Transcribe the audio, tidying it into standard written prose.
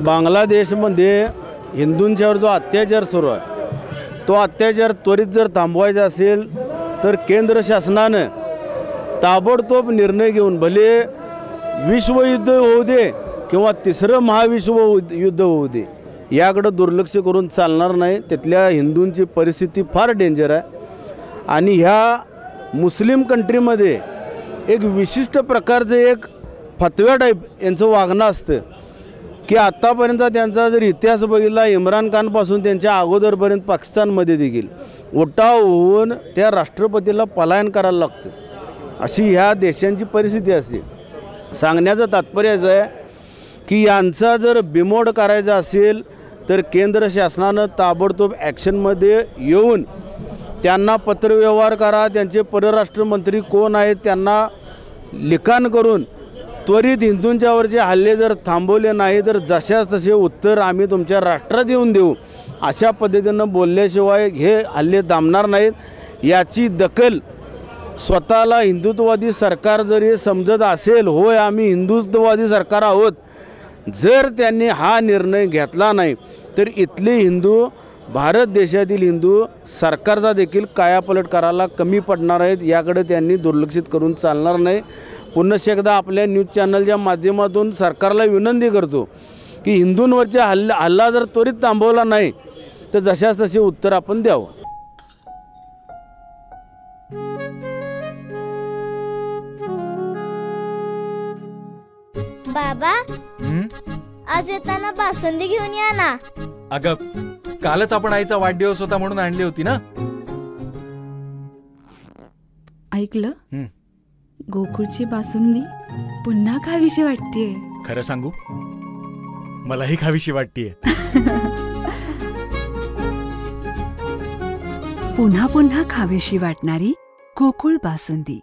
बांगलादेशमध्ये हिंदूंच्यावर जो अत्याचार सुरू आहे तो अत्याचार त्वरित जर थांबवायचा असेल तर केंद्र शासनानं ताबडतोब निर्णय घेऊन भले विश्वयुद्ध होऊ दे किंवा तिसरं महाविश्वयुद्ध होऊ दे याकडे दुर्लक्ष करून चालणार नाही। तिथल्या हिंदूंची परिस्थिती फार डेंजर आहे आणि ह्या मुस्लिम कंट्रीमध्ये एक विशिष्ट प्रकारचं एक फतव्या टाईप यांचं वागणं असतं की आत्तापर्यंत त्यांचा जर इतिहास बघितला इम्रान खानपासून त्यांच्या अगोदरपर्यंत पाकिस्तानमध्ये देखील उठाव होऊन त्या राष्ट्रपतीला पलायन करायला लागतं अशी ह्या देशांची परिस्थिती असते। सांगण्याचं तात्पर्य असं आहे की यांचा जर बिमोड करायचा असेल तर केंद्र शासनानं ताबडतोब ॲक्शनमध्ये येऊन त्यांना पत्रव्यवहार करा, त्यांचे परराष्ट्र मंत्री कोण आहेत त्यांना लिखाण करून त्वरित हिंदूंच्यावरचे हल्ले जर थांबवले नाही तर जशास तसे उत्तर आम्ही तुमच्या राष्ट्रात येऊन देऊ अशा पद्धतीनं बोलल्याशिवाय हे हल्ले थांबणार नाहीत। याची दखल स्वतःला हिंदुत्ववादी सरकार जर हे समजत असेल होय आम्ही हिंदुत्ववादी सरकार आहोत, जर त्यांनी हा निर्णय घेतला नाही तर इथले हिंदू भारत देशातील हिंदू सरकारचा देखील कायापलट करायला कमी पडणार आहेत। याकडे त्यांनी दुर्लक्षित करून चालणार नाही। पुन्हा एकदा आपल्या न्यूज चॅनलच्या माध्यमातून सरकारला विनंती करतो की हिंदूंवरच्या हल्ला जर त्वरित थांबवला नाही तर जशास तसे उत्तर आपण द्यावं। बाबा आज येताना बासुंदी घेऊन या ना। अगं कालच आपण आईचा वाढदिवस होता म्हणून आणली होती ना। ऐकलं गोकुळची बासुंदी पुन्हा खावीशी वाटतेय। खरं सांगू मलाही खावीशी वाटतेय। पुन्हा पुन्हा खावीशी वाटणारी गोकुळ बासुंदी।